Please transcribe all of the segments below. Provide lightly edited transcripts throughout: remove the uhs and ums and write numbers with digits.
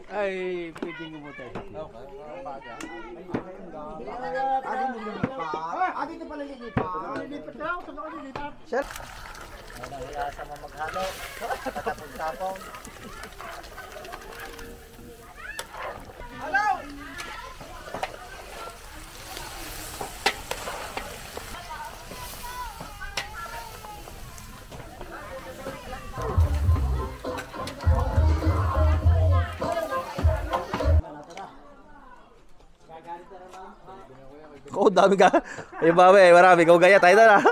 Ay, pwedeng umutay. Dito pala lilipat. Lilipat ka ako, saan ako lilipat? Sir? Wala sa maghalo. Tapong-tapong. Hello! Oh, dami ka. Ay, babe, marami. Kung gaya tayo na.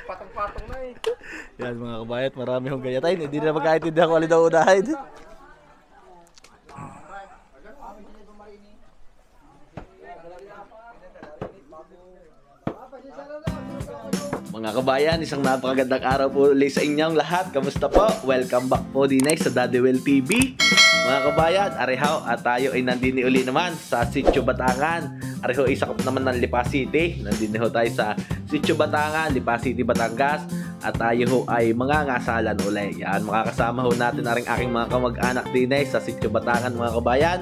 Patong-patong na eh. Yan mga kabayat, marami kong gaya tayo. Hindi na magkaintindihan kung alin na unahin. Mga kabayan, isang napakagandang araw po ulit sa inyong lahat. Kamusta po? Welcome back po din sa Daddy Will TV. Mga kabayan, arehaw at tayo ay nandini uli naman sa Sitio Batangan. Areho ay sakop naman ng Lipa City. Nandini ho tayo sa Sitio Batangan, Lipa City, Batangas. At tayo ho ay mga ngasalan uli. Yan, makakasama ho natin aring aking mga kamag-anak din sa Sitio Batangan mga kabayan.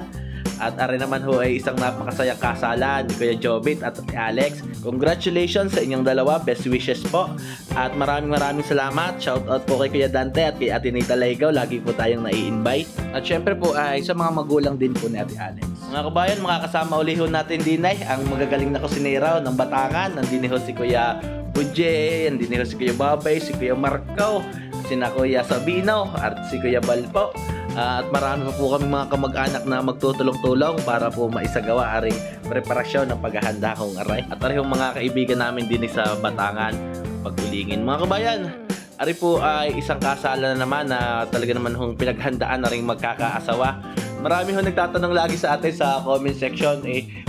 At are naman ho ay isang napakasayang kasalan ni Kuya Jobit at Alex. Congratulations sa inyong dalawa. Best wishes po. At maraming salamat. Shout out po kay Kuya Dante at kay Ate Nita Laigaw. Lagi po tayong nai-invite. At syempre po ay sa mga magulang din po ni Ate Alex. Mga kabayan, makakasama uli ho natin din ay ang magagaling na kusinero ng Batangan. Nandini ho si Kuya Buje, nandini ho si Kuya Babay, si Kuya Marco, si na Kuya Sabino at si Kuya Balpo. At marami po kami mga kamag-anak na magtutulong-tulong para po maisagawa aring preparasyon ng paghahanda kong aray. At arihong mga kaibigan namin din sa Batangan pagulingin. Mga kabayan, ari po ay isang kasala na naman na talaga naman hong pinaghandaan na rin magkakaasawa. Marami ho nagtatanong lagi sa atin sa comment section,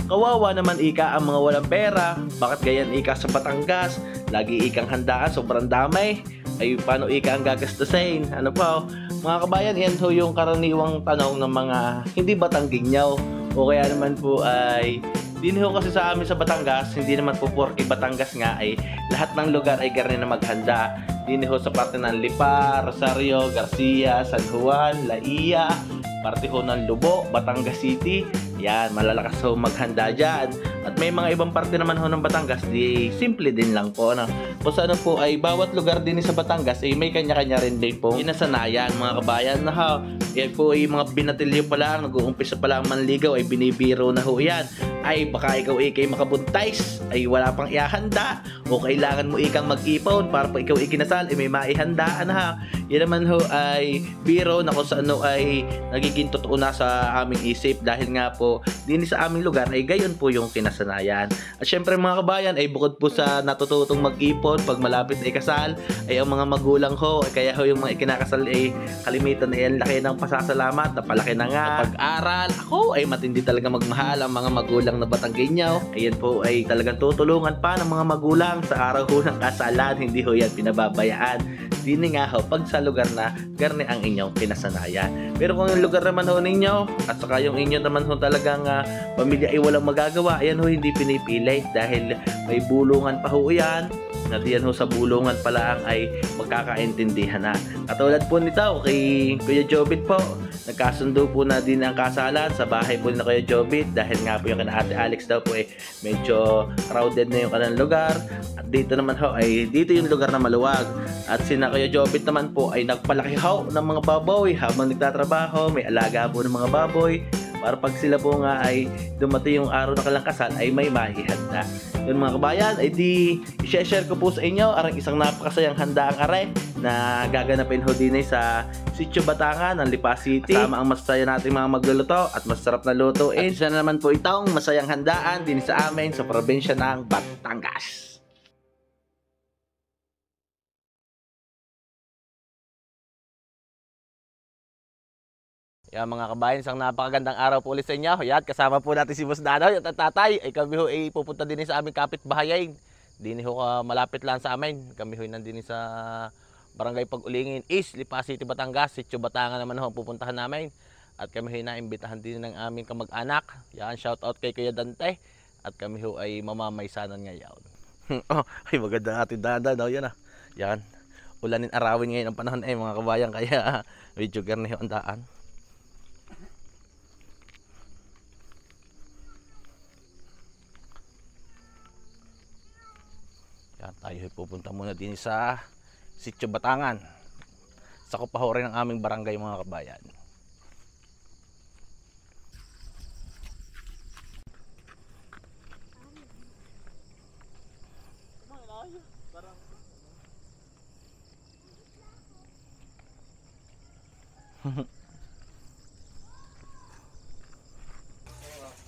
kawawa naman ika ang mga walang pera. Bakit ganyan ika sa Batangas? Lagi ikang handaan, sobrang damay. Ay paano ika ang gagastusin? Ano po? Mga kabayan, yan ho yung karaniwang tanong ng mga hindi Batanggingyaw. O kaya naman po ay din ho kasi sa amin sa Batangas, hindi naman po porke Batangas nga ay lahat ng lugar ay garni na maghanda. Din ho sa parte ng Lipa, Rosario, Garcia, San Juan, Laia, parte ho ng Lubo, Batangas City. Yan, malalakas ho maghanda dyan. At may mga ibang parte naman ho ng Batangas, di simple din lang po. No? Kung saan po ay bawat lugar din sa Batangas ay may kanya-kanya rin din po inasanayan mga kabayan na ho. Yan po ay mga binatilyo pa lang, nag-uumpisa pa lang manligaw ay binibiro na ho yan. Ay baka ikaw ikay makabuntais, ay wala pang ihanda o kailangan mo ikang mag-ipon para pa ikaw ikinasal ay may maihandaan ha. Yan naman ho ay biro na kung saan ay nagiging totoo na sa aming isip dahil nga po din sa aming lugar ay gayon po yung kinasanayan. At syempre mga kabayan ay bukod po sa natututong mag-ipon pag malapit ay kasal ay ang mga magulang ho ay kaya ho yung mga ikinakasal ay kalimitan ay ang laki ng pasasalamat na palaki na nga pag-aral. Ako ay matindi talaga magmahal ang mga magulang na Batanggingyaw. Ayan po ay talagang tutulungan pa ng mga magulang sa araw ho ng kasalan. Hindi ho yan pinababayaan. Dini nga ho pag sa lugar na garni ang inyong pinasanayan. Pero kung yung lugar naman ho ninyo at saka yung inyo naman ho talagang pamilya ay walang magagawa, ayan ho hindi pinipilit dahil may bulungan pa ho yan. At yan ho sa bulungan pala ang ay magkakaintindihan na. Katulad po nito kay Kuya Jobit po, nagkasundo po na din ang kasalan sa bahay po ni Kuya Jobit dahil nga po yung kana Ate Alex daw po medyo crowded na yung kanang lugar. At dito naman ho ay dito yung lugar na maluwag. At si Kuya Jobit naman po ay nagpalaki ho ng mga baboy habang nagtatrabaho, may alaga po ng mga baboy para pag sila po nga ay dumating yung araw na kalang kasal ay may mahihanda. Yun mga kabayan, ay di i-share ko po sa inyo arang isang napakasayang handaang are na gaganapin ho din sa Sitio Batangan ng Lipa City. Tama ang masaya natin mga magluluto at masarap na lutuin. At isa na naman po itong masayang handaan din sa amin sa probinsya ng Batangas. Yan mga kabayan, isang napakagandang araw po ulit sa inyo. Yan, kasama po natin si Boss Danoy at tatay. Ay kami ho ay pupunta din sa aming kapitbahayan. Dini ho malapit lang sa amin. Kami ho nandini sa Barangay Pag-Ulingin East, Lipa City, Batangas. Sitio Batangan naman ho pupuntahan namin. At kami ay naimbitahan din ng aming kamag-anak. Yan, shout out kay Kuya Dante. At kami ho ay mamamaysanan ngayon. Oh, ay maganda ating daan daw yan ah. Yan. Ulanin arawin ngayon ang panahon ay mga kabayan, kaya medyo garniho ang daan. Yan, tayo ay pupunta muna din sa Sitio Batangan. Sa kupahorin ng aming barangay mga kabayan.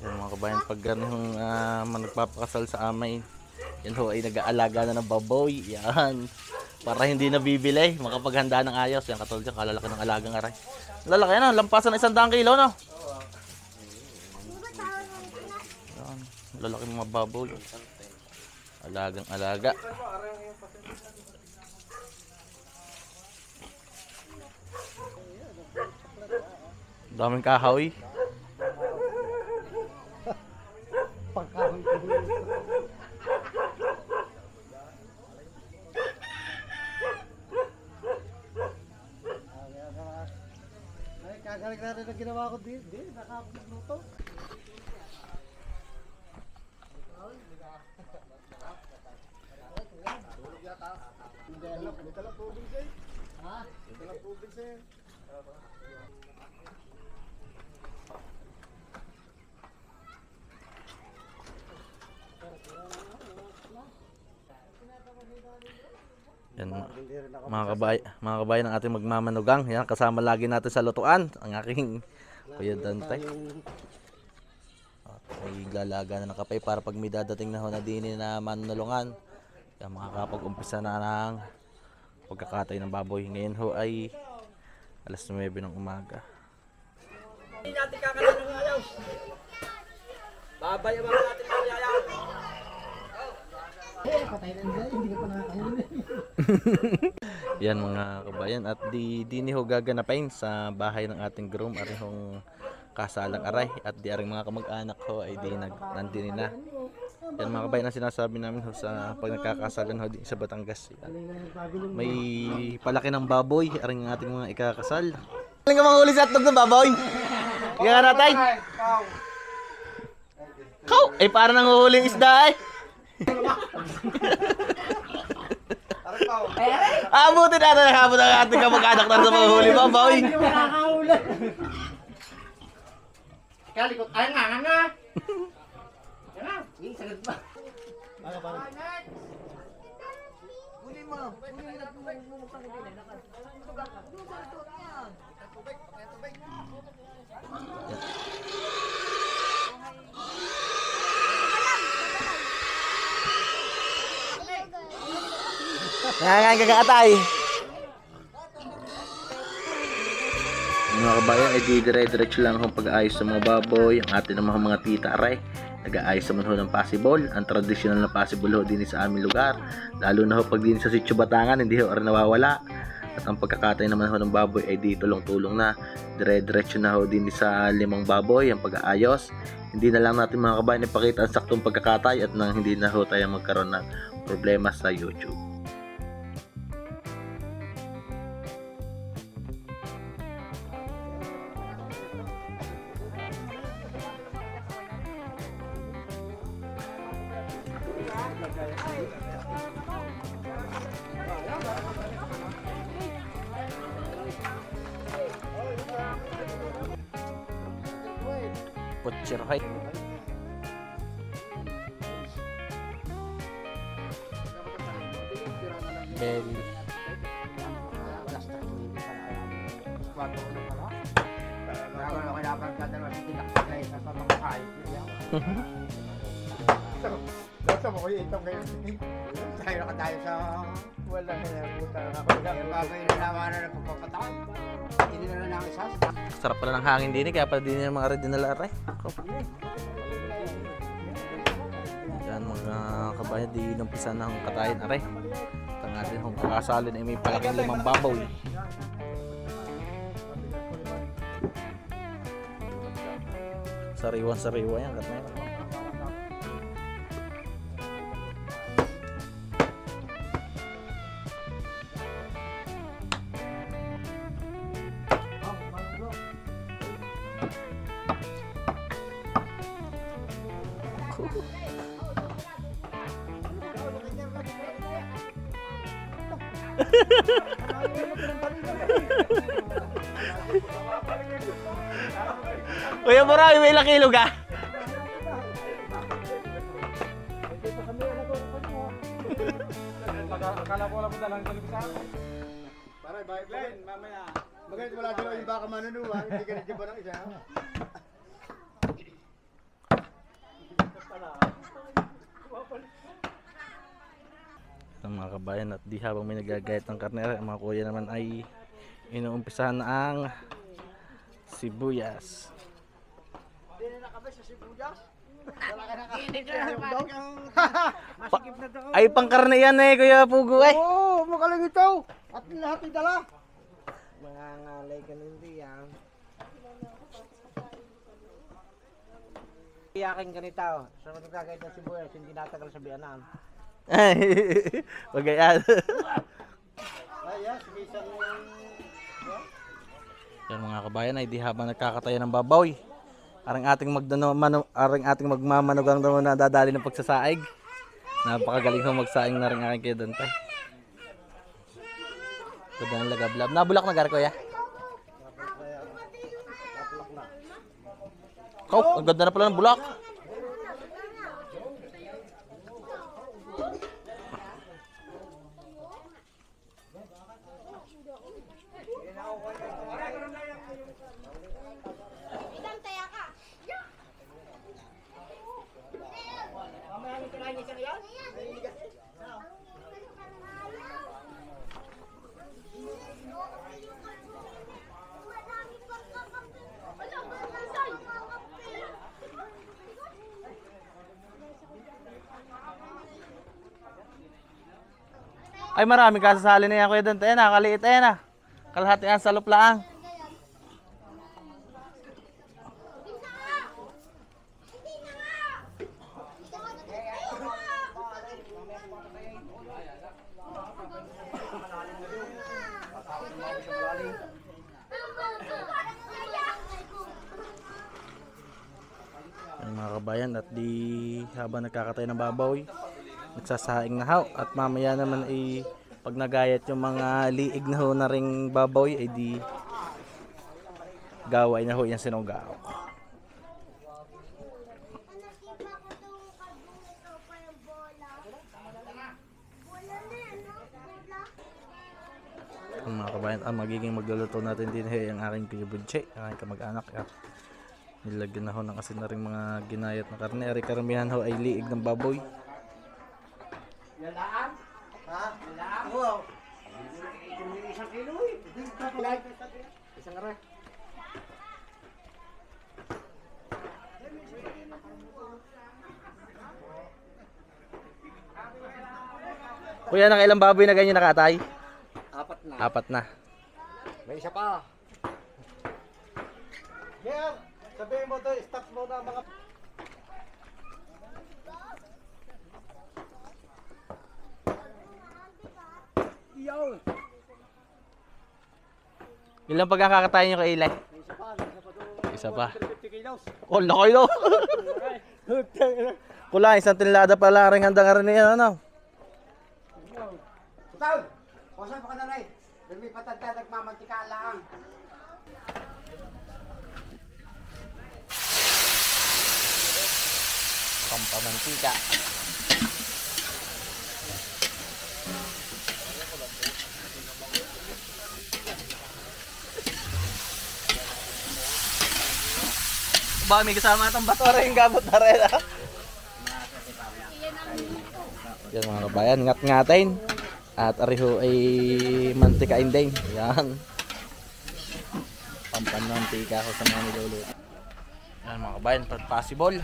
Yan mga kabayan, pag ganun nagpapakasal sa amin, yan ho ay nag-aalaga na ng baboy. Yan, para hindi nabibili, makapaghanda ng ayos. Yan, katulad dyan, kalalaki ng alagang aray. Lalaki na, lampasan ng 100 kilo no? Yan, lalaki mga baboy. Alagang alaga. Daming kahoy. Pagkahoy ko. Ay, kagaling na rin ang ginawa ko din. Hindi, nakapagluto. Hindi talang tubig sa'yo. Ha? Hindi talang tubig sa'yo. Yan, mga kabayan ng ating magmamanugang. Yan, kasama lagi natin sa lutuan ang aking Kuya Dante. At may lalaga na ng kapay para pag may dadating na ho na dini na manulungan, yan, makakapag-umpisa na ng pagkakatay ng baboy. Ngayon ho ay alas 9 ng umaga. Hindi natin kakalan ng ayaw. Babay ang mga natin ng ayaw. Patay na nila, hindi ka pa nakakain. Yan mga kabayan, at di ni ho gaganapin sa bahay ng ating groom arihong kasalang aray, at di aring mga kamag-anak ho ay di nandini na. Yan mga kabayan ang sinasabi namin ho sa pag nagkakasalan ho di sa Batangas. Yan. May palaki ng baboy aring ating mga ikakasal. Galing ka mahuli sa hotdog ng baboy. Kaya natin. Kau, ay para nang huhuling isda eh. Abutin natin ang habon ng ating kamag-anak na sa mga huli baboy. Hindi mo nakakaulan. Kalikot, ay nga. Yan na, yung sagot pa. Huli mo. Nga kakaatay. Mga kabayan, ay dire-diretso lang ang pag-aayos sa mga baboy. Ang atin ng mga tita aray, nag-aayos naman ho ng possible. Ang traditional na possible ho din sa aming lugar, lalo na ho pag din sa Sitio Batangan, hindi ho rin nawawala. At ang pagkakatay naman ho ng baboy ay di tulong-tulong na. Dire-diretso na ho din sa 5 baboy ang pag-aayos. Hindi na lang natin mga kabayan ipakita ang saktong pagkakatay at nang hindi na ho tayo magkaroon ng problema sa YouTube. Butcher height. Belly. Basta mo kayo itong ngayon. Tayo na tayo sa walang buta na ako. Yung bago yung nalaman na nagpapatay. Hindi na lang isas. Sarap pala ng hangin din eh, kaya pala din yung mga redinal aray. Yan mga kabayan, di inumpisa ng katayin aray. At ang atin kung kakasalin ay may palaking 5 babaw. Sariwan-sariwa yan. Karne. Kuya Boracay, may ilang kilo ka? Akala ko wala mo dalang sa para bike line, mamaya. Magalit wala daw yung baka manunuwa, hindi ka na ba ng isa? Ang mga kabayan, at di habang may nagagayat ng karnera, ang mga kuya naman ay inuumpisahan na ang sibuyas. Hindi na nakabay sa sibuyas. Wala ka masikip na daw. Ay, pang karne yan eh, Kuya Pugo eh. Oo, magaling ito. At lahat ay dala. Mga ngalay ka hindi yan. Iyakin ganito. Sa magkakait ng sibuyas, hindi natagal sa biyanan. Wag yan. Ay, sige isang... Yan mga kabayan, ay di habang nagkakataya ng babaw, aring ating magmamanugang daw na dadali ng pagsasaig. Napakagaling ho magsaing na rin aking kayo doon. Ganda ng lagablab. Nabulak na gar, Kuya? Ang ganda na pala ng bulak. Ay, marami kasasali na yan, Kuya Dante. Ayan na, kaliit ayan na. Kalahati yan sa luplaang. Ang mga kabayan, at di habang nagkakatay ng babaw, nagsasaing na haw, at mamaya naman ay pag nagayat yung mga liig na ho na ring baboy ay di gaway na ho yung sinugaw. Ang mga kabayan, ang magiging magluluto natin din ay ang aking piyubudche, ang aking kamag-anak. Nilagyan na ho ng asin na ring mga ginayat na karne. Ari karamihan ho ay liig ng baboy. Yalaan? Ha? Yalaan? Oo. Isang kilo eh. Isang aray. Kuya, nakailang baboy na ganyan nakatay? Apat na. Apat na. May isa pa. Yeah, sabihin mo doon, stop mo na mga... Yo! Ilang pagkakatayin nyo kay Eli? Isa pa doon. Isa pa. 150 kilos. Oh, laki no. Pula, isang tinlada pala rin handang rin yan, ano? Tutaw! Pasan pa ka na rin. Dami patagka nagmamantika lang. Pampamantika. Ba, may kasama itong bato rin, gamot na rin, ha? Yan mga kabayan, ngat-ngatin. At ariho ay mantikain din. Yan. Pampanmantika ko sa mga niluluto. Yan mga kabayan, pag possible.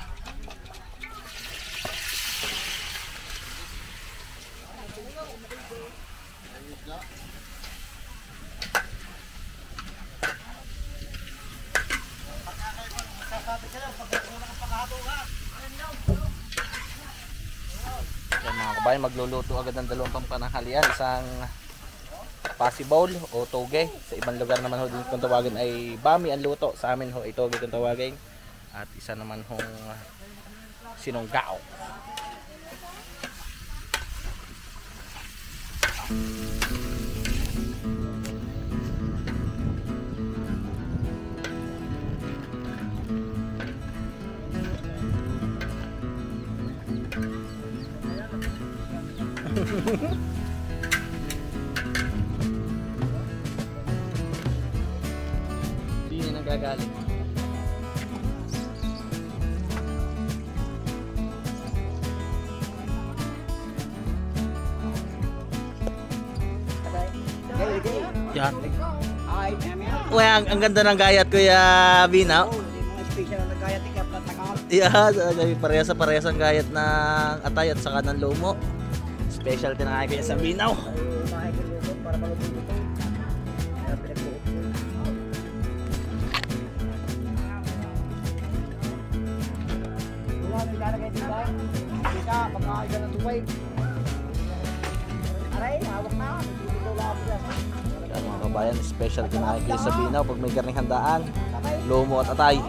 Yan mga kabayan, magluluto agad ng dalawang pampananghalian. Isang possible o toge. Sa ibang lugar naman ho din kung tawagin ay bami ang luto. Sa amin ho ay toge kung tawagin. At isa naman hong sinunggao. Hindi na nagagaling. Yan. Uy, ang ganda ng gayat, Kuya Bina. Mga special na gaya tika patakal. Yeah, parehas ang gayat ng atay at saka ng lomo. Special tinakay kaya sa Binaw. Ay, mahilig para malutong ito. Kaya pinagbuot ko. Wala nang lalagay dito. Dika, pagkakaiga ng tubay. Aray, hawak na. Ito lang ako yan. Yan mga kabayan, special tinakay kaya sa Binaw pag may karning handaan, lomo at atay.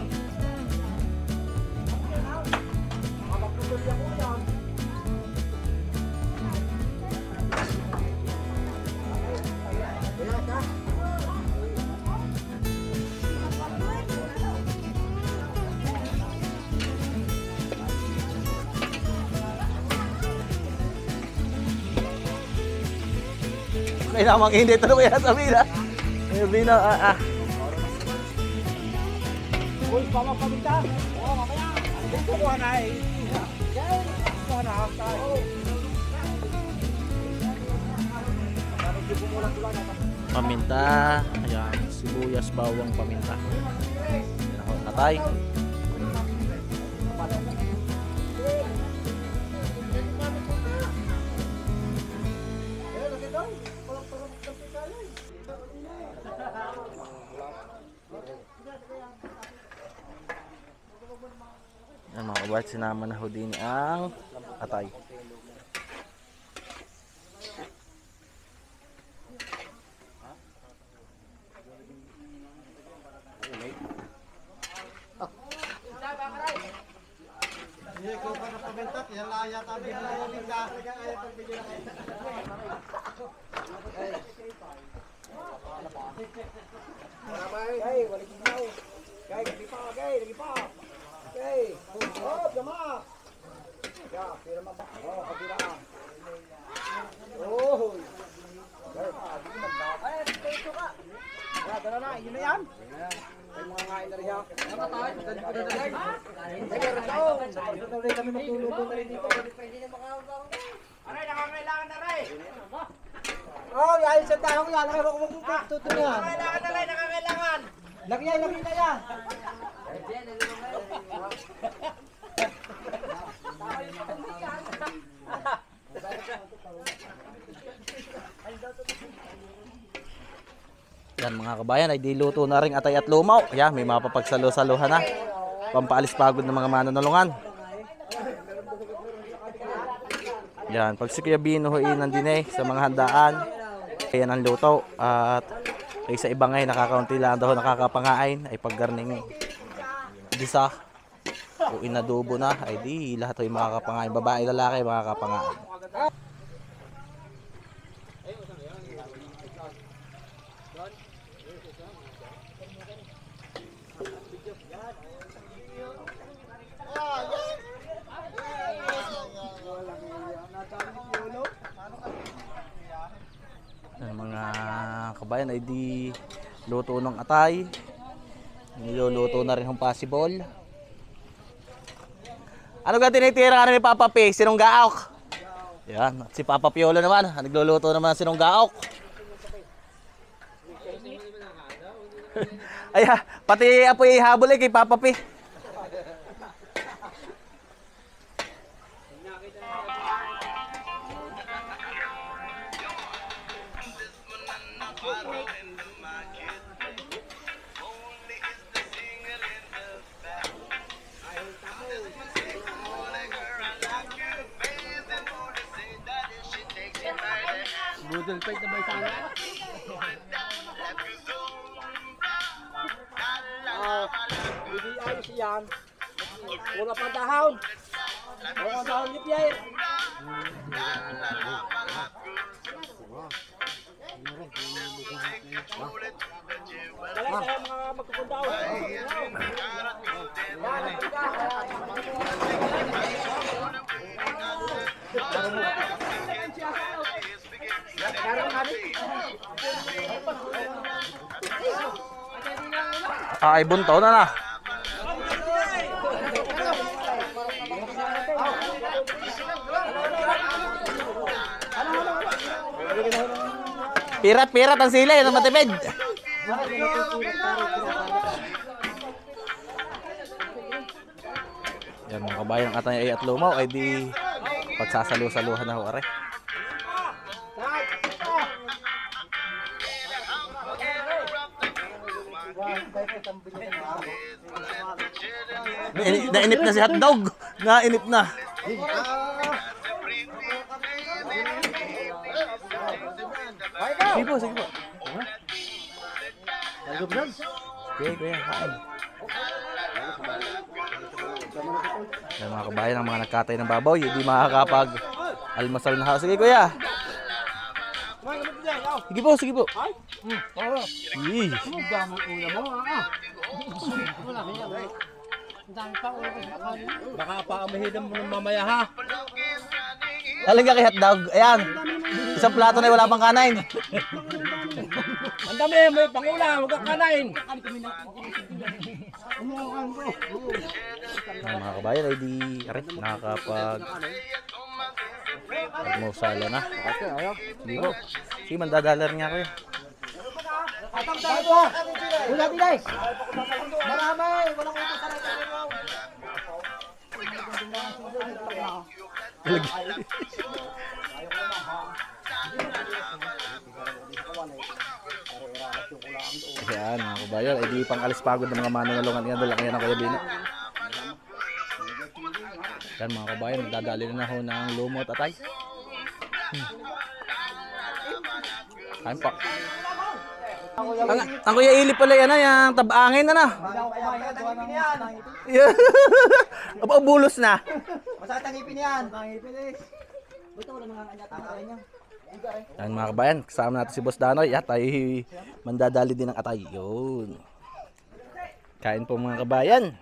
May namang hindi ito kaya sa Bina. Bina, Uy, pama paminta. Oo, mamaya. Ang kukuha na eh. Yan, kukuha na. paminta, ayan, sibuyas, bawang, paminta. Atay. Yan mga kabat, sinama na ho din ang atay. Hindi ko pa napabentak, yan lang yata din na yung bigla. Hey, wala ginaw. Gay, lagi pa, gay, lagi pa. Gay, oh, gama. Ya, pira mabak. Oh, kabira. Oh. Gay, di man. Ay, ito ka. Ya, dala na, yun na yan. Ay, mga ngain na rin yan. Ano tayo? Dali ko na dali. Ay, rasaw. Dali kami magluluto na rin dito. Aray, nakakailangan na rin. Oh, ayos sa tayo yan. Nakailangan ko magtututo yan. Nakakailangan na rin, nakakailangan. Lagi yan, lagi na yan. Yan mga kabayan, ay diluto na rin atay at lumaw. Yan, may mapapagsalo-saluhan na. Pampaalis pagod ng mga mananulungan. Yan, pag si Kuya Bino nandun sa mga handaan, yan ang luto. At sa iba ngayon, nakakaunti lang daw nakakapangain, ay paggarning disa o inadubo na, ay di lahat ay makakapangain. Babae, lalaki, makakapangain. Mga kabayan ay di luto ng atay, niluluto na rin ang possible. Ano ka tinitira ka ni Papa P? Sinong gaok? Yan, at si Papa Piolo naman, nagluluto naman sinong gaok. Ay, pati apoy habol kay Papa P. Budol fight na ba isang hindi ayos yan. Wala pa dahon. Wala pa dahon ni Pierre. Wala tayo mga magkukundaw. Ay, bunto na na. Pirat-pirat ang sila, yun ang matipid. Yan mga kabayan, ang atay ay at lumaw ay di pagsasalo-saluhan na ho, are. Nainip na si hotdog. Nainip na. Sige po, sige po. Okay, kuya, kain. Yan mga kabayan, ang mga nagkatay ng babaw, hindi makakapag almasal na. Sige kuya. Sige po, sige po. Yee. Baka pa amahidam mo ng mamaya ha. Aling ka kay hotdog. Ayan. Isang plato na wala pang kanain. Ang dami, may pangulam, huwag kang kanain. Mga kabayan ay di nakakapag almusala na. Hindi po. Sige, mandadalar nga kayo. Wala bilay. Marami, walang utos sa lahat. Ayan mga kabayan, ay di pang alis pagod ng mga mananalungan yan. Dala kaya ng Kuya Bino. Yan mga kabayan, magdadali na ho ng lumot atay. Kain pa. Ang Kuya Ili pala yan, yung tabangin na na. Aba, bulos na. Masakit ang ipin yan. Ipin eh. Buto wala mga kanyat na rin yan. Yan mga kabayan, kasama natin si Boss Danoy. At tayo mandadali din ng atay. Yun. Kain po mga kabayan.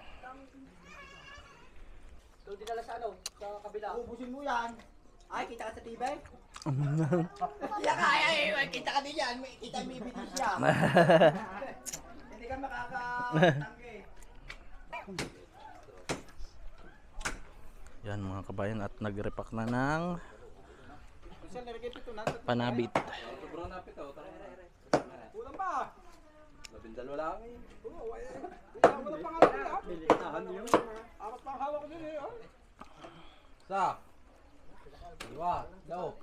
Doon dinala sa ano, sa kabila. Ubusin mo yan. Ay, kita ka sa TV? Ay, kita ka din yan. Kita may video siya. Hindi ka makakatanggi. Yan mga kabayan, at nag-repack na ng panabit. Kulang ba? 12 lang eh. Wala pang hawak niya. Militahan niyo. Apat pang hawak din eh. Sa. Diwa. Daw.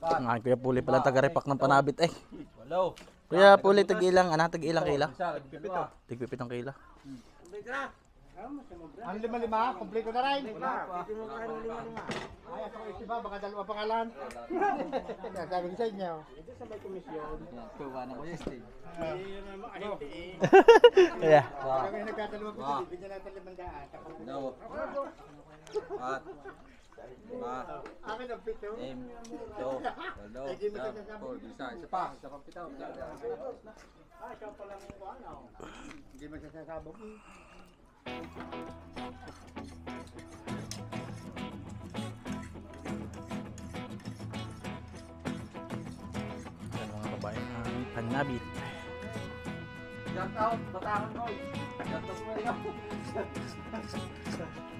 Ang aking Kuya Puli pala taga-repack ng panabit eh. Walo. Kuya Puli, tag-ilang, tag-ilang kila? Pipito. Tig-pipitong kila. Ang 5-5, kompleto na rin. Ay, ako isiba, baka 2 pangalan. Sabi ko sa inyo. Ito sa may komisyon. Tuwa na ko yung stage. Kaya. Kami nagkadalawa po sa bigyan natin 500. No. At. Akin ang pito. Ito. Dalo. Isa pa. Isa pang pito. Ay, siya pala ng ano. Hindi magsasabog. Yan mga kabayan, ang panabit. Shout out, Batangan ko. Shout out mo yun.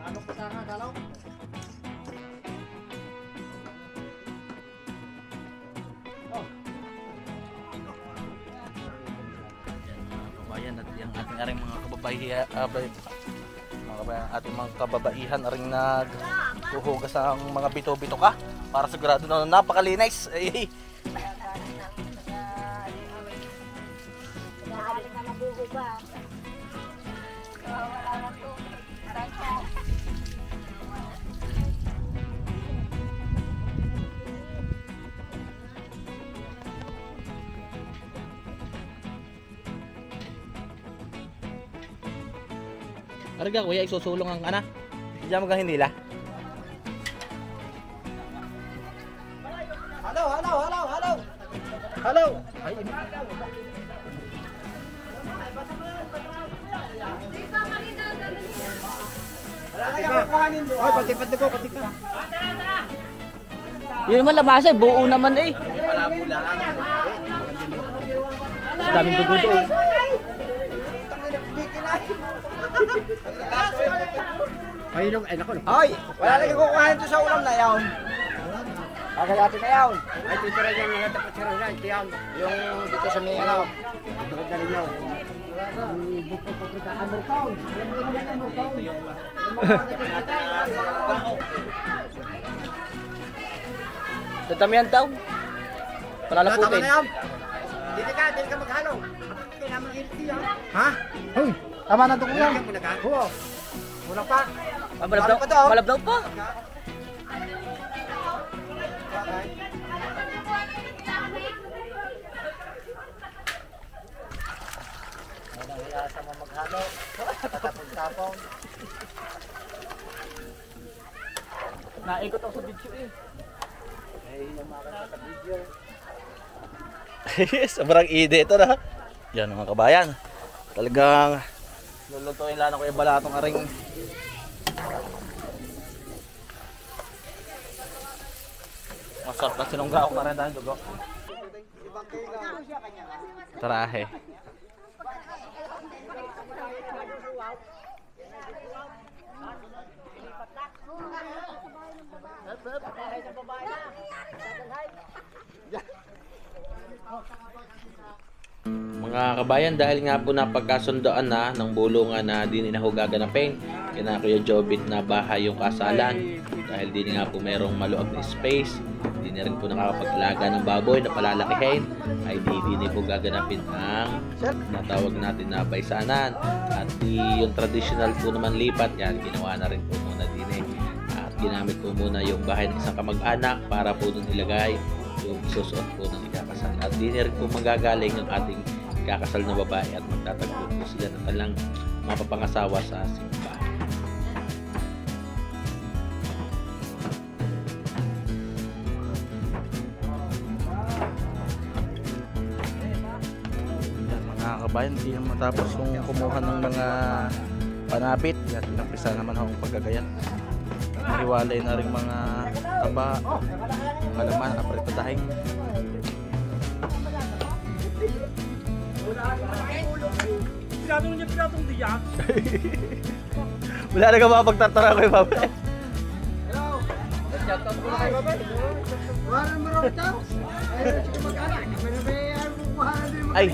Anong Batangan, dalaw? Yan mga kabayan, at yung ating aring mga kababaihan, mga kabayan, ating mga kababaihan aring naghuhugas ang mga bito-bito ka para sigurado na napakalinis. Ay, Arga kuya, isusulong ang ana. Diyan mo gang hinila. Halo, halo, halo, halo. Halo. Ay, Ay, pati ko, pati ka. Yun naman labasa, buo naman eh. Malabo lang. Daming dugo doon. Ay, nako. Ay, wala nang kukuhanin to sa ulam na yan. Kagayati na yan. Ay, titira yan nga dapat sa rin yan. Yung dito sa may ano. Dito ka rin yun. Tatamihan tao. Palalaputin. Dito ka maghalo. Ha? Hoy, tama na ito kuya. Oo. Kulang pa. Malabdaw pa. Naikot ako sa video eh. Sobrang ide ito na. Yan mga kabayan. Talagang lulutuin lang ako yung balatong aring. Masarap na sinungga ako na rin dahil dugo. Tarahe. Mga kabayan, dahil nga po napagkasundoan na ng bulungan na di na ho gaganapin kina Kuya Jobit na bahay yung kasalan, dahil di nga po merong maluag na space, di na rin po nakakapag-alaga ng baboy na palalakihin, ay di po gaganapin ang natawag natin na baysanan. At yung traditional po naman lipat, yan ginawa na rin po muna din at ginamit po muna yung bahay ng isang kamag-anak para po dun ilagay yung susuot po ng ikakasal. At di na rin po magagaling ang ating ikakasal na babae at magtatagpo po sila ng kanilang mapapangasawa sa simbahan. Mga kabayan, hindi na matapos yung kumuha ng mga panapit. Yan, pinampisa naman akong paggagayat. Mariwalay na rin mga taba, malaman, apretadahing. Piratong diyan. Wala na ka makapagtatara ko yung babae. Ay.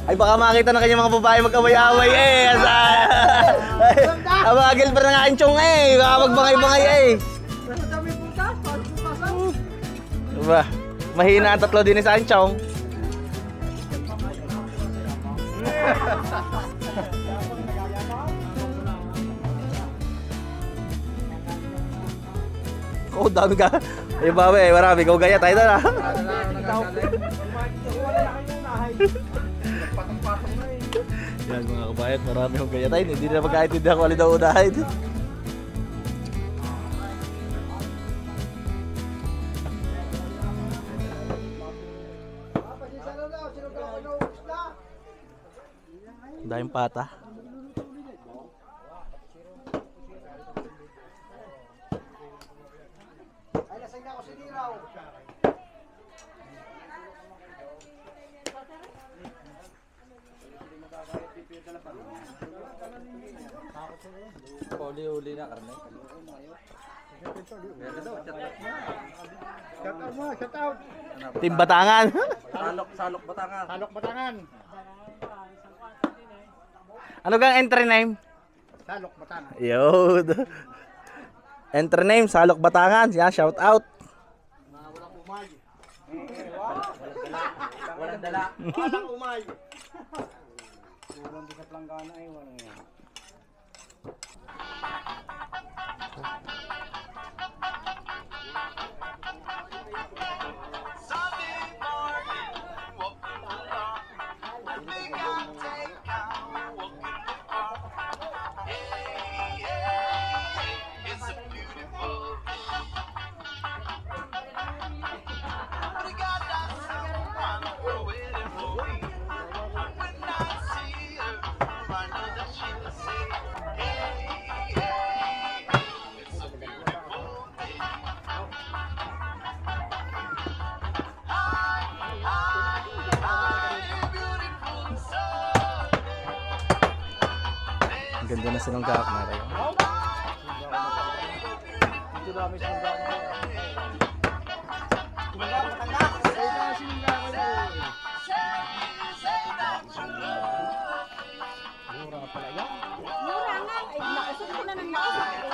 Ay, baka makita na kanya mga babae mag-away-away eh. Abagil pa na nga ang tiyong eh. Baka magbangay-bangay eh. Diba? Mahina ang tatlo din sa anchong. Oh, dami ka. Ay, babe, marami. Ikaw gaya tayo na. Yan mga kabayan, marami akong gaya tayo. Hindi na magkaintindihan kung alin daw unahin. Dahil pata. Ay, lasing na ako si Niraw. Uli na karne. Shout out. Team Batangan. Salok Batangan. Salok Batangan. Ano gang entry name? Salok Batangan. Yun. Entry name, Salok Batangan. Yan, shout out. Walang dala. Walang umay. Walang bisat lang gana ay walang yan. sinunggaak na rin. Dito namin sa mga matanda. Mura pala yan. Mura nga. Ay, nakasok ko na ng nakasok.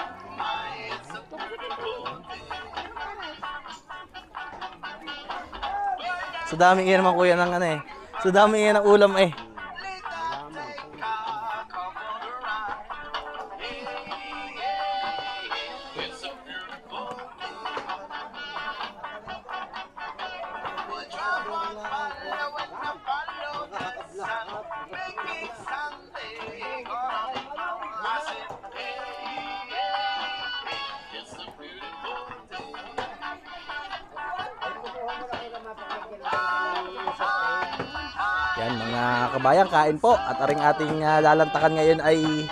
Sa dami yan naman kuya ng ano eh. Sa dami yan ng ulam eh. Yan mga kabayan, kain po. At aring ating lalantakan ngayon ay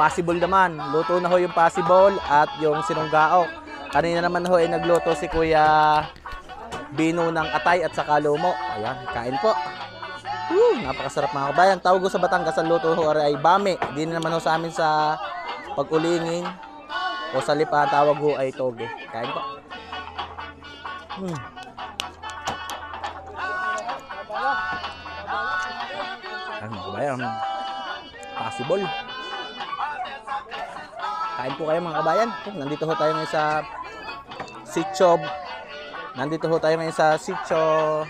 possible naman. Luto na ho yung possible at yung sinunggao. Kanina naman ho ay nagluto si Kuya Bino ng atay at saka lumo. Ayan, kain po. Napakasarap mga kabayan. Tawag ko sa Batangas ang luto ho ay bame. Di naman ho sa amin sa pag-ulingin o sa lipa tawag ho ay toge. Kain po. Ayan mga kabayan, possible. Kain po kayo mga kabayan. Nandito ho tayo ngayon sa Sitio. Nandito ho tayo ngayon sa Sitio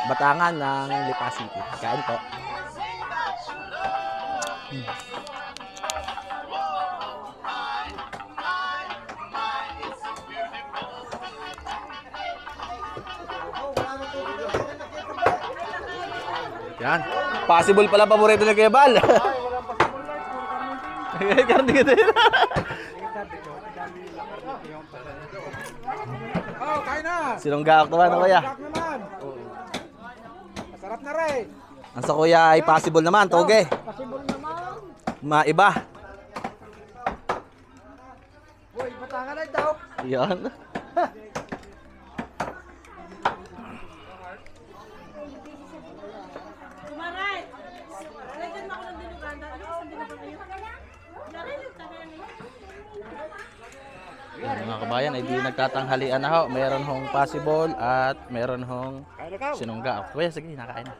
Batangan ng Lipa City. Kain po. Yan. Possible pala paborito ni Kuya Bal. Karne ka din. Oh, kain na. Sinunggaak naman na kuya. Black naman. Masarap na rin. Ang sa kuya ay possible naman, toge. Possible naman. Maiba. Uy, Batangan na daw. Yan. Kumaray. Lagyan mo ako ng dinugan. Ano sa dinugan kayo? Dari lang tanan. Yan, mga kabayan, ay di nagtatanghalian na ho. Meron hong possible at meron hong sinunggaak. Kuya, sige, nakain na.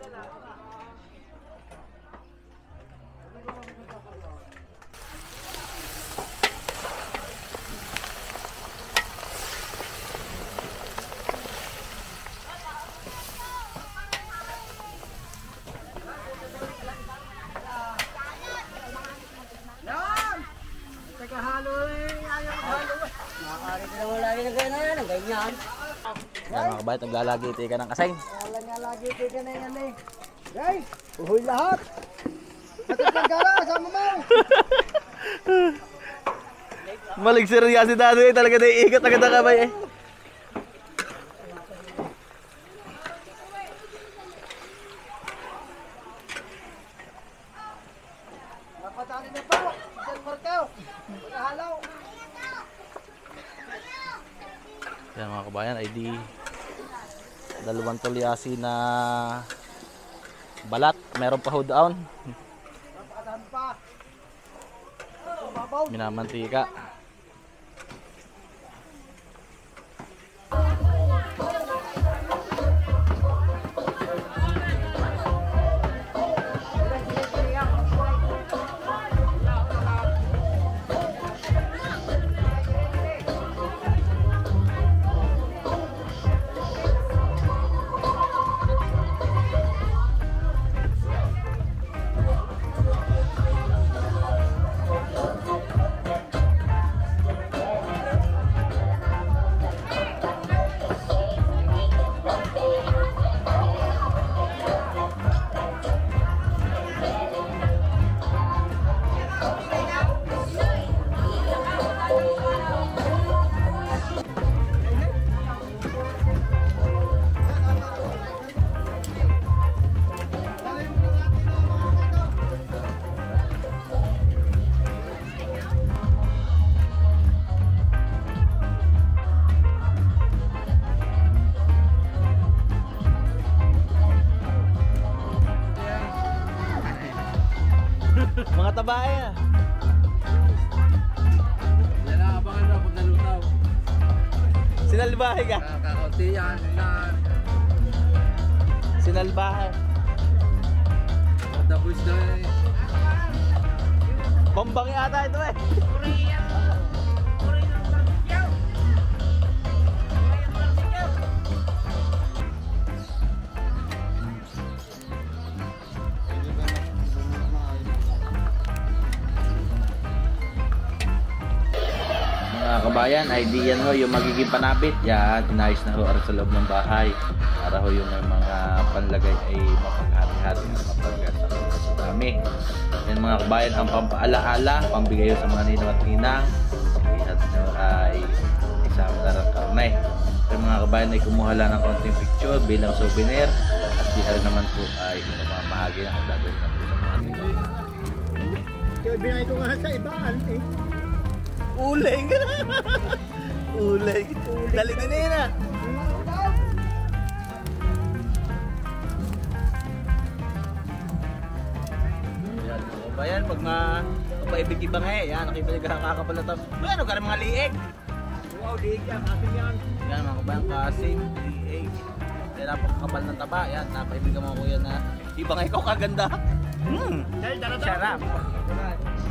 Teka, halo eh. Ayaw maghalo eh. Yan, mga kabayan, naglalagiti ka ng kasing. Wala nga lagi tika na yan eh. Guys, uhoy lahat. Matagdag ka na, kasama mo. Maligsir niya si Dado eh. Talaga naiikot agad ang kamay eh. Napatali na po. Diyan Markel. Maghahalaw. Yan mga kabayan, ay di dalawang tulyasi na balat. Meron pa ho doon. Napakadami pa. Babaw. Minamantika. Mga tabae ah. Sinalbahe ka. Kakaunti yan. Sinalbahe. The boys daw eh. Pambangi ata ito eh. Mga kabayan, ay di yan ho yung magiging panabit. Yan, inayos na ho ara sa loob ng bahay. Para ho yung mga panlagay ay mapaghati-hati na mapagkasa sa dami. Yan mga kabayan, ang pampaalaala, pambigay ho sa mga ninong at ninang. At ay isama na rin karne. Yung mga kabayan ay kumuha lang ng konting picture bilang souvenir. At di rin naman po ay mamahagi na kung gagawin na po sa mga ninong. Kaya binay ko nga sa ibaan eh. Ulay ka na. Ulay. Dali din na. Yan, kabayan, pag mapaibig ibang eh, yan, nakita nyo kakapal na tao. Ano ka mga liig? Wow, liig yan. Atin yan. Yan mga kabayan, kasim, liig. Kaya napakakapal ng taba, yan, napaibig ka mga kuya na ibang ikaw kaganda. Sarap.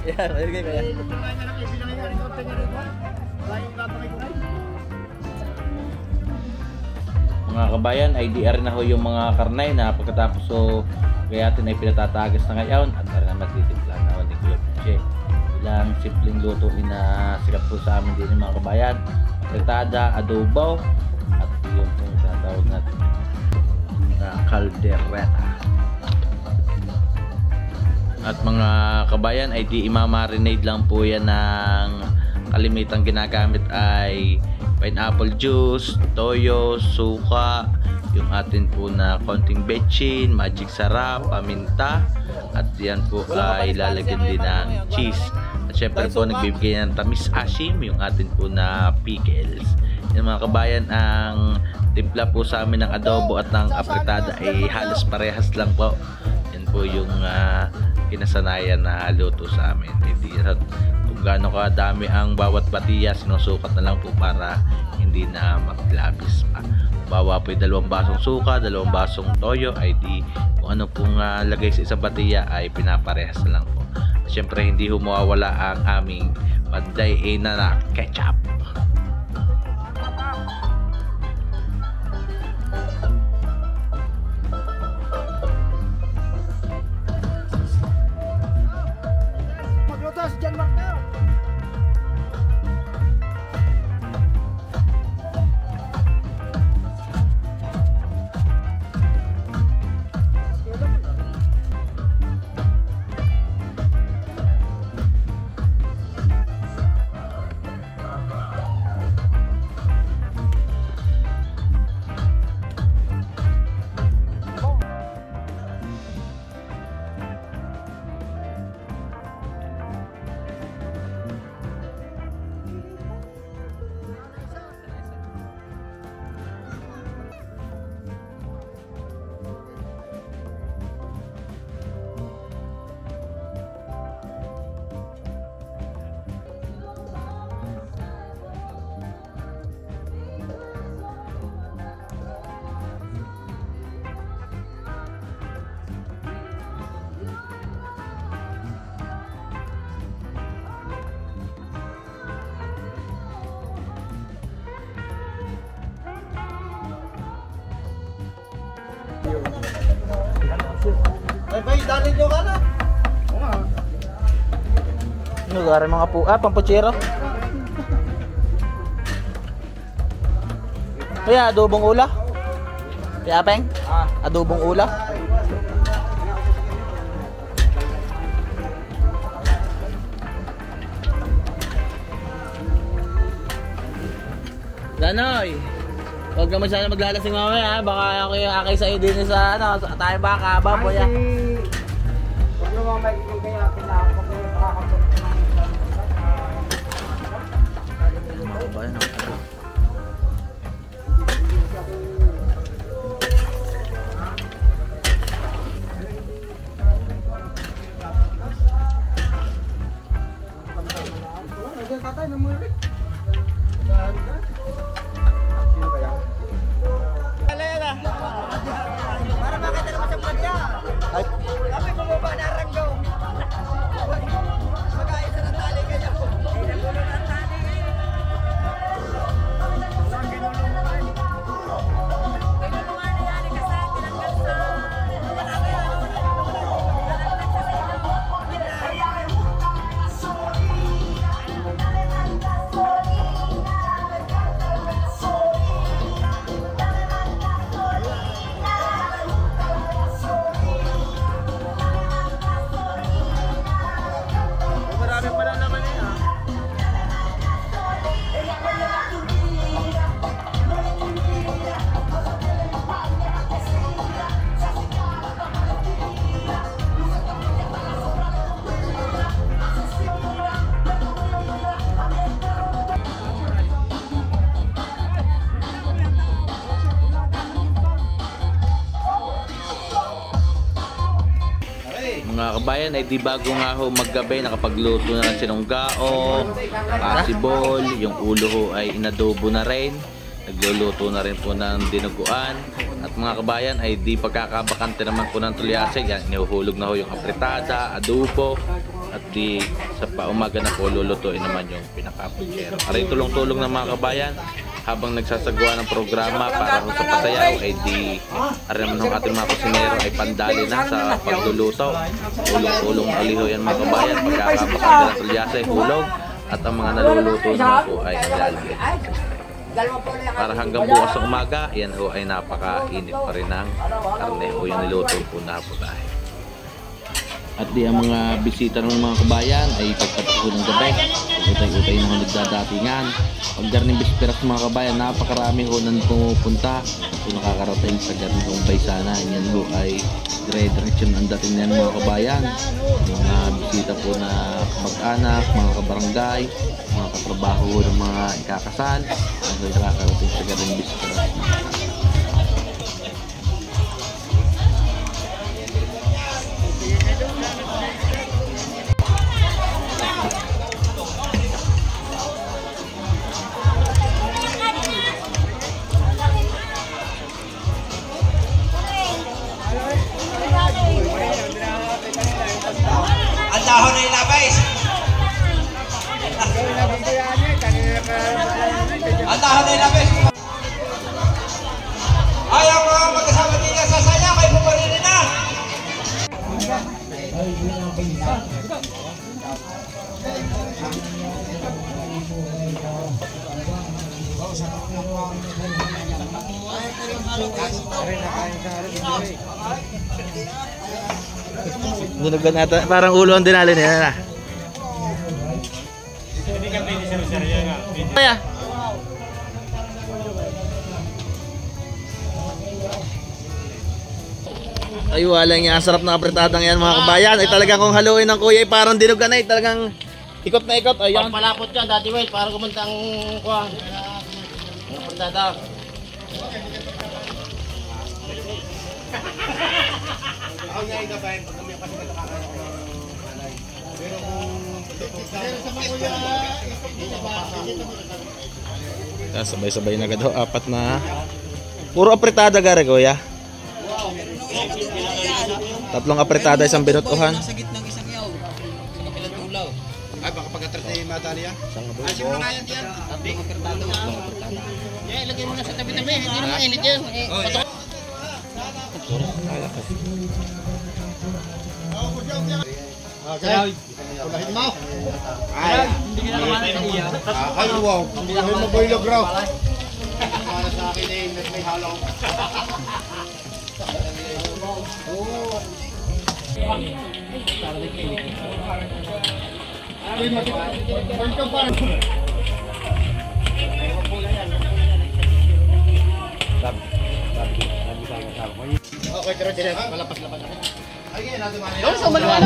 Yan, ayun kayo kaya. Gusto nga nga lang ibinangin nga rin konti nga rin. Layong kapangay ko. Mga kabayan, ay DR na ho yung mga karnay na pagkatapos so gayatin ay pinatatagas na ngayon at na naman titimpla na ho ni Kuya Piche. Ilang simpleng luto na sikat po sa amin din mga kabayan. Fritada, adobo at yung pong tinatawag natin na caldereta. At mga kabayan ay di imamarinade lang po yan ng kalimitang ginagamit ay pineapple juice, toyo, suka, yung atin po na konting betchin, magic sarap, paminta at yan po ay lalagyan din ng cheese. At syempre po nagbibigay ng tamis asim yung atin po na pickles. Yan mga kabayan, ang timpla po sa amin ng adobo at ng apritada ay halos parehas lang po. Yan po yung kinasanayan na luto sa amin. Hindi kung gaano kadami ang bawat batiya, sinusukat na lang po para hindi na maglabis pa. Bawa po 2 basong suka, 2 basong toyo, ay di kung ano pong lagay sa isang batiya ay pinaparehas na lang po. Siyempre hindi humawala ang aming panday na ketchup. Magluto si John Mark na. Ay, bay, dali nyo ka na. Oo nga. Lugar mga pampuchero. Kuya, adobong ula. Kuya Apeng? Adobong ula. Danoy, huwag naman sana maglalasing mamaya ha. Baka ako yung akay sa'yo din sa tayo baka, baboy ha. Huwag naman magiging kaya pinakapag yung nakakapag. Tatay, namulit. Para makita naman sa pagya. Kami bumaba na ranggaw. Mag-ayos na tali kanya. Nagulo na tali. Marami pala naman eh ha. Mga kabayan, ay di bago nga ho maggabi, nakapagluto na ng sinunggao, possible, yung ulo ho ay inadobo na rin, nagluluto na rin po ng dinuguan, at mga kabayan ay di pagkakabakante naman po ng tulyase, yan, nihuhulog na ho yung apritada, adobo, at di sa paumaga na po lulutuin naman yung pinakapunsero. Aray tulong-tulong ng mga kabayan, habang nagsasagawa ng programa para sa pasayaw ay di aray naman ng ating mga kusinero ay pandali na sa pagluluto. Ulong-ulong aliho yan mga kabayan, pagkakabakante ng tulyase, hulog, at ang mga naluluto naman po ay nilalagay. Para hanggang bukas sa umaga, yan ho ay napakainit pa rin ng karne o yung niluto po na putahe. At di ang mga bisita ng mga kabayan ay pagpatapos ng gabi, utay-utay ng mga nagdadatingan. Pag garning bisperas ng mga kabayan, napakarami ho nang pumupunta o nakakarating sa garning baysana. Yan ho ay dire-diretso ang dating ng mga kabayan. Mga bisita po na mag-anak, mga kabarangay, mga katrabaho ng mga ikakasal, ang nakakarating sa garning bisperas. Ang dahon na ilabay. Ang dahon na ilabay. Ayaw mga magkasama nila sa saya kay pumarinin na. Dinugan natin, parang ulo ang dinali niya na. Kaya. Ay wala nga, ang sarap ng apretadang yan mga kabayan. Ay talagang kung haluin ng kuya ay parang dinugan ay talagang ikot na ikot. Ayun. Palapot ka, Daddy Will, para kumanta ang kuwang. Ang apretada. Sabay-sabay na agad ho, apat na. Puro apretada gare kuya. Tatlong apretada, isang binutuhan. Sa gitnang isang yaw. Kapilang tulaw. Ay baka pag-atras na yung matali yan. Ay simula nga yan diyan. Tatlong apretada. Yeah, ilagay mo na sa tabi-tabi, hindi na mainit yan. Kulahin mo. Ay, hindi ka nakamana sa iya. Ay, wow. Kulahin mo boy lograw. Para sa akin eh, may halong. Okay, pero dire malapas-lapas ako. Ay, natin man. Ano sa malawan?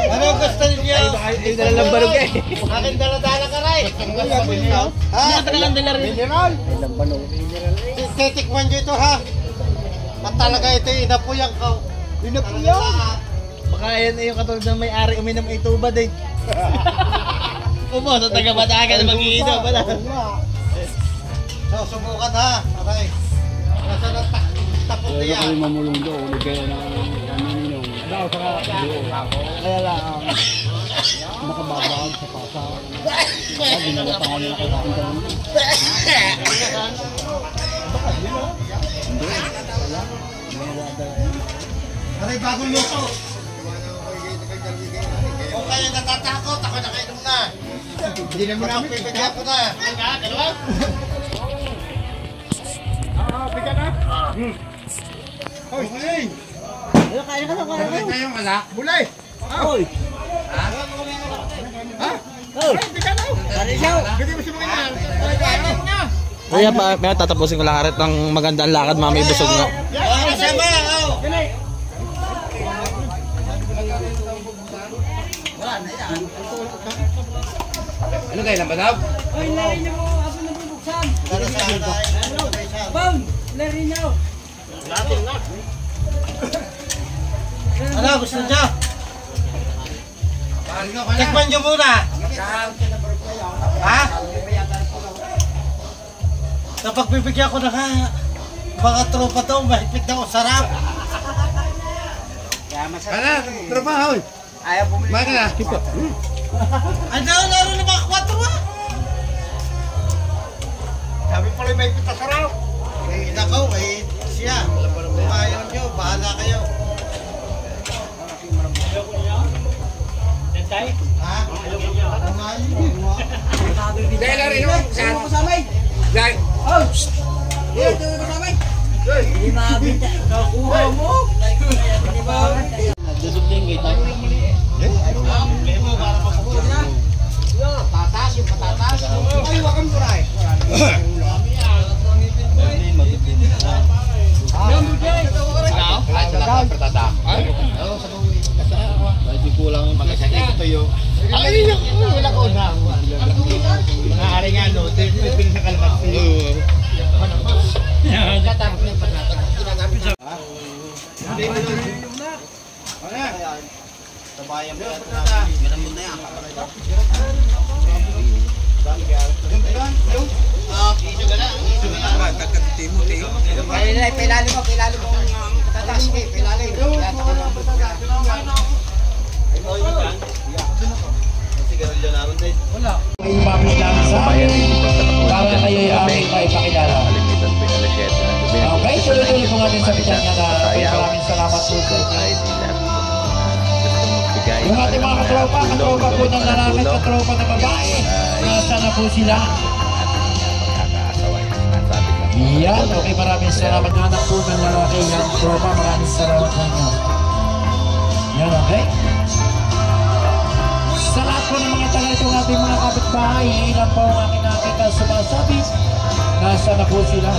Ano gusto niyo? Ay, dala barog eh. Akin dala-dala ka ray. Ha? Dala rin. Mineral. Titikman nyo ito ha. At talaga ito inapuyang ka. Inapuyang? Baka yan yung katulad ng may-ari uminom ay tubad eh. po po, sa taga-Batagan na mag-iinom pala. So, subukan ha. Okay. Nasa tapos Kaya niya. kami mamulong doon, kaya na naninong. Kaya lang, makababawag sa pasa. Kaya ginagawa nila kay Kapita. Aray, bagong luto. Kung kayo natatakot, ako nakainom na. Hindi naman namin pipigyan ko na. Dalawa? Hoy, Muling! Kaya ka yung anak? Mulay! Hoy! Ha? Ha? Hindi ka na! Hindi mo siya mga Kaya pa, may tatapusin ko lang arit ng magandang lakad, mami, busog nga. Sama! Ano kayo lang ba daw? Ay, lari niyo mo. Ako na bubuksan. Bang! Lari niyo. Ano, gusto niyo? Tikman niyo muna! Ha? Kapag bibigyan ko na ka, mga tropa daw, mahigpit daw, sarap! Ano? Tropa, hoy! Ayaw bumili. Bakit na? Ay, laro na mga 4 ah! Sabi pala may pita sarap! Eh, nakaw, eh, siya. Kung ayaw niyo, bahala kayo. Ha? Kung ayaw niyo, Dahil lang rin mo. Saan? Dahil. Hindi kulang yung pagkasakit ito yung... Ay, wala ko na. Nakakari nga, no? Pipil sa kalabas. tabayan mo natin. Ganun na yan. Pilali mo tataas mo, pilali. Sigarilyo namin din. Wala. Yung mami lang sa akin, para kayo yung aming maipakilala. Okay, tuloy-tuloy po natin sa pitan niya na maraming salamat po sa inyo. Yung ating mga katropa po ng lalaki at katropa ng babae, nasa na po sila. Yan, okay, maraming salamat ng anak po ng lalaki, yan, tropa, maraming salamat sa inyo. Yan, okay? Sa lahat po ng mga taga itong ating mga kapitbahay, ilan po ang aking nakita sumasabi, nasa na po sila.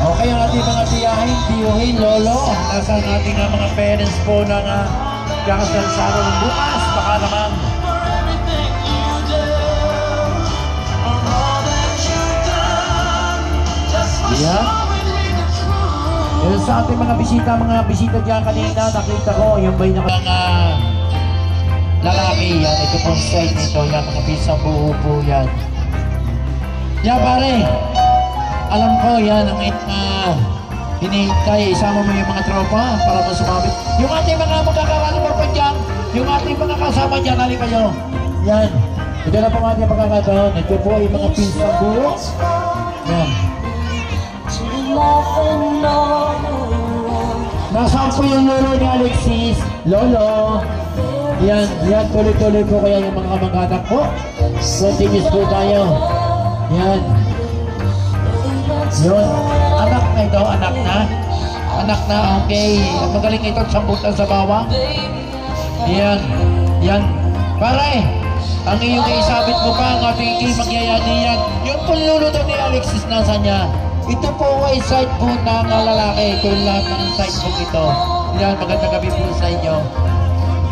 Okay, ang ating mga tiyahin, tiyuhin, lolo, nasa ang ating mga parents po ng kakasal sa araw ng bukas, baka naman. Yeah. Yung sa ating mga bisita dyan kanina, nakita ko, yung bay na lalaki yan, ito pong side nito, yan, mga pisang buo po yan. Yan pare, alam ko yan, ang hinihintay, isama mo yung mga tropa para mo sumabit. Yung ating mga magkakakalabang pa dyan, yung ating mga kasama dyan, hali kayo. Yan, ito na po ang ating pagkakataon, ito po yung mga pisang buo. Yan. Nasaan po yung lolo ni Alexis? Lolo! Yan, tuloy-tuloy po kaya yung mga kamag-anak po. Continuous po tayo. Yan. Yun. Anak na ito, anak na. Anak na, okay. Magaling ito, sambutan sa bawang. Yan. Yan. Pare, ang iyong isabit mo pa, ang ating magyayani yan. Yung lolo daw ni Alexis, nasa niya. Ito po ay side po ng lalaki. Ito lahat ng side po ito. Yan, magandang gabi po sa inyo.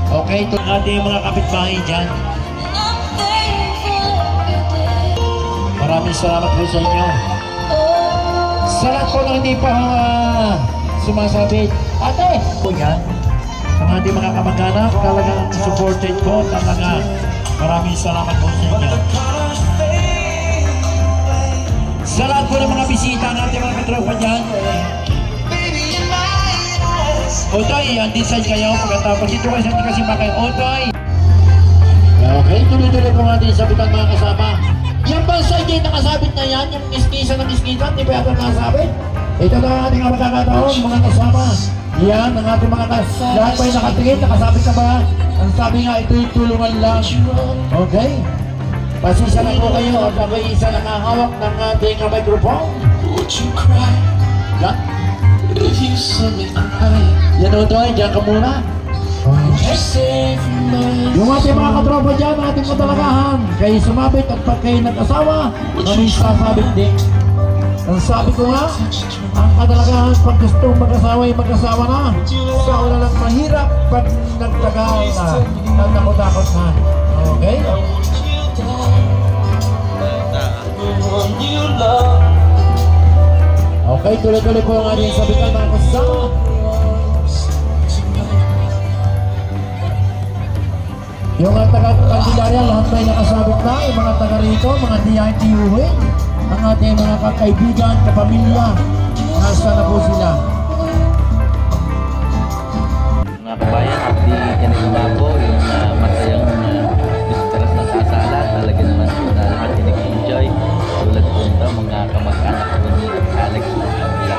Okay, ito ang ating mga kapitbahay dyan. Maraming salamat po sa inyo. Sa lahat po na hindi pa sumasabit. Ate! Po yan. Ang ang ating mga kamag-anak, talagang supported po, talaga. Maraming salamat po sa inyo. Sa lahat po ng mga bisita ng ating mga katropa dyan. Otoy, andisay kayo pagkatapos ito kasi makay Otoy. Okay, tuloy-tuloy po natin sabitan mga kasama. Yan ba sa hindi nakasabit na yan, yung iskisa ng iskisa, di ba yata nakasabit? Ito na ang ating magkakataon, mga kasama. Yan, ang ating mga kasama. Lahat ba yung nakatingin, nakasabit na ba? Ang sabi nga, ito'y tulungan lang. Okay? Pasisa na po kayo at ako isa nakahawak ng ating microphone. Yan. Yan Otoy, dyan ka muna. Yung ating mga katropa dyan, ating katalagahan, kayo sumabit at pag kayo nag-asawa, kami sasabit din. Ang sabi ko nga, ang katalagahan pag gustong mag-asawa ay mag-asawa na. Sa una lang mahirap pag nagtagal na, takot-takot na. Okay? Okay, tuloy-tuloy po ang ating sabitan mga kasama. Yung mga taga-kandidarya, lahat may nakasabit na, yung mga taga rito, mga DITUhin, ang ating mga kakaibigan, kapamilya, nasa na po sila. Mga kabayan, at di kanina po yung masayang bisperas ng kasala. Talaga naman po na lahat nag-enjoy. Tulad po ito, mga kamag-anak po ni Alex na nagpakita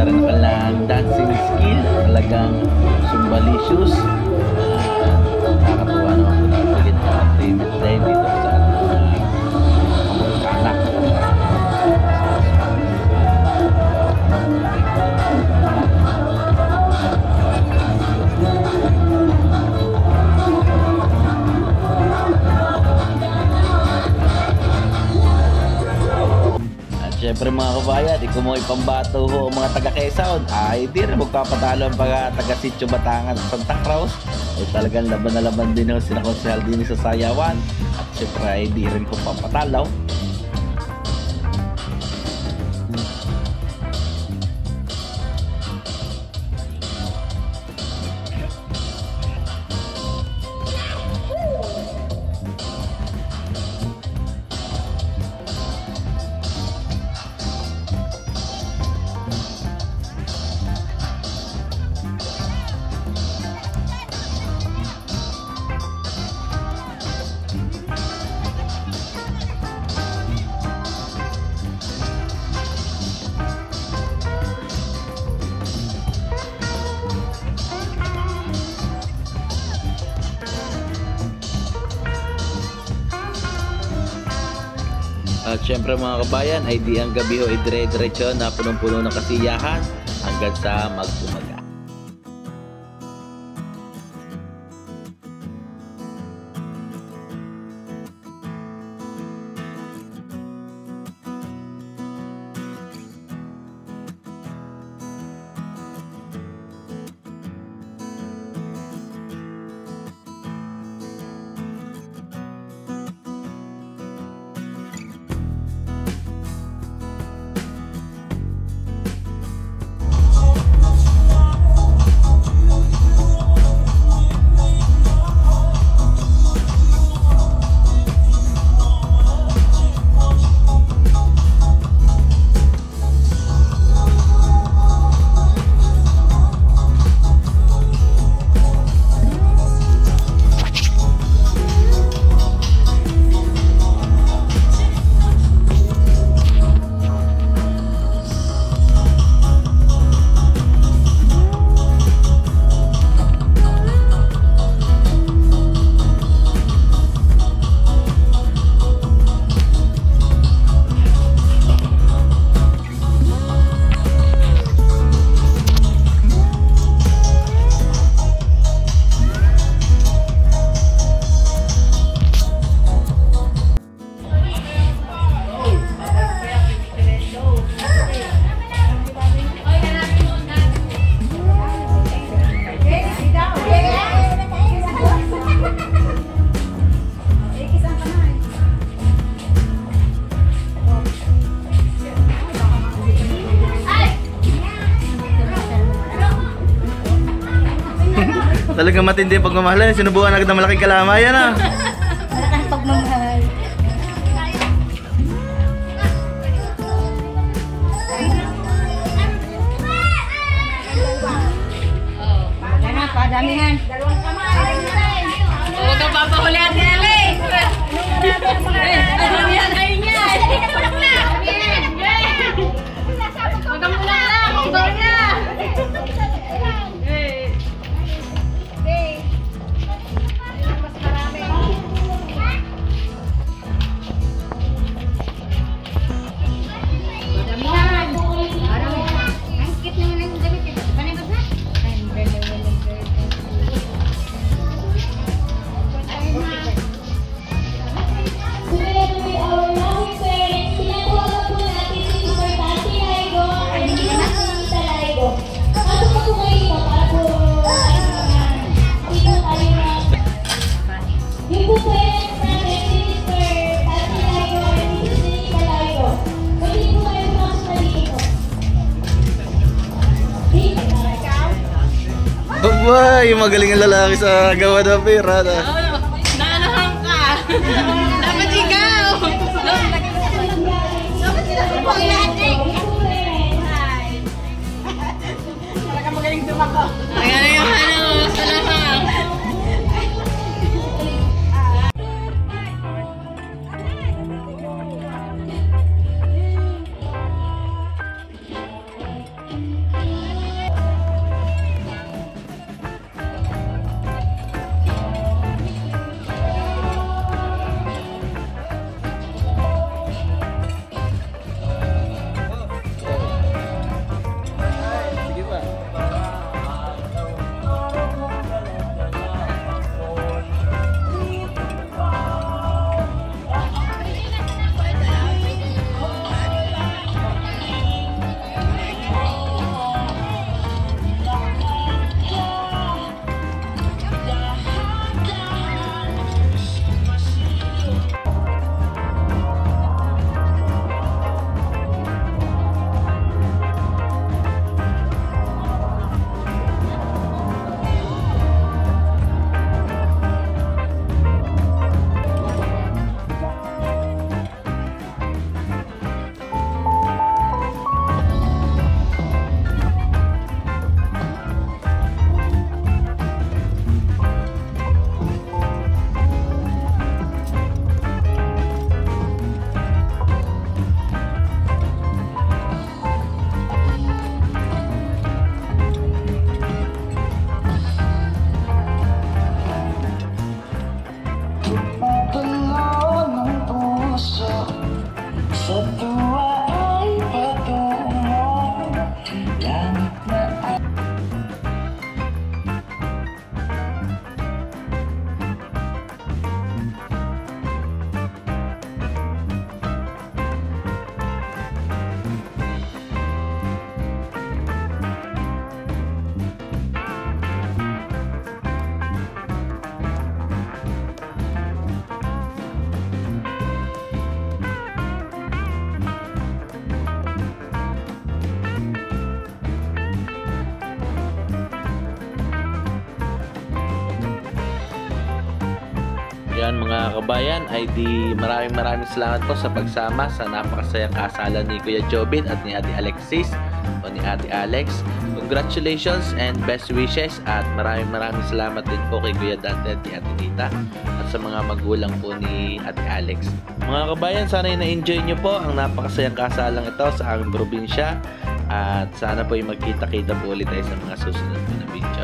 rin ng kanilang dancing skill. Talagang sumbalicious. Nakakatuwa naman po na pagit na famous din dito sa kamag-anak. Siyempre mga kabayan, di ko mo ipambato ho ang mga taga Quezon. Ay di rin magpapatalo ang mga taga Sitio Batangan at Santa Cruz. Ay talagang laban na laban din ang sinakonsehal din sa Sayawan. At siyempre ay di rin ko papatalo. At syempre mga kabayan, ay di ang gabi ho ay dire-diretso na punong-puno ng kasiyahan hanggang sa magpumaga. Talagang matindi ang pagmamahal. Sinubukan agad ng malaking kalamay yan ah. Malaking pagmamahal. Yan na, padamihan. Dalawang kamay. Huwag ka papahuli at Eli! Padamihan kayo niya! Huwag kang mulak! Huwag na! Aba, yung magaling ang lalaki sa gawa ng pera. Naanahan ka! Dapat ikaw! Dapat sila po ang lahat Talaga magaling dumako. Magaling yung ano, sa lahang. Yan mga kabayan, ay di maraming salamat po sa pagsama sa napakasayang kasalan ni Kuya Jobin at ni Ate Alexis o ni Ate Alex. Congratulations and best wishes at maraming salamat din po kay Kuya Dante at ni Ate Nita at sa mga magulang po ni Ate Alex. Mga kabayan, sana na-enjoy nyo po ang napakasayang kasalang ito sa aming probinsya at sana po yung magkita-kita po ulit tayo sa mga susunod po na video.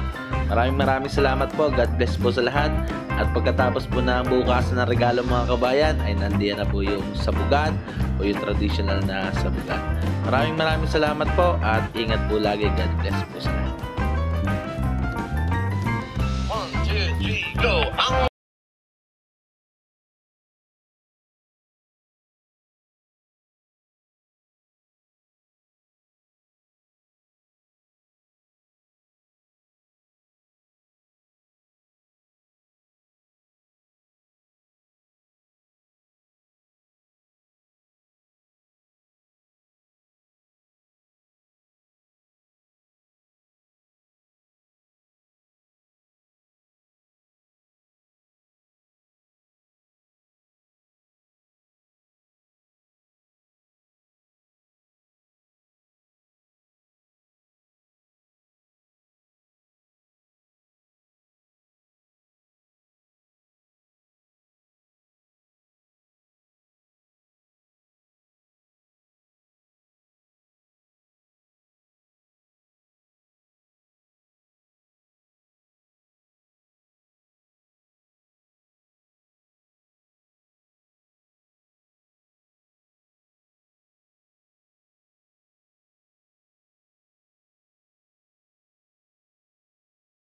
Maraming salamat po. God bless po sa lahat. At pagkatapos po ng bukas ng regalo mga kabayan, ay nandiyan na po yung sabugan o yung traditional na sabugan. Maraming salamat po at ingat po lagi. God bless po sa lahat. 1, 2, 3, go!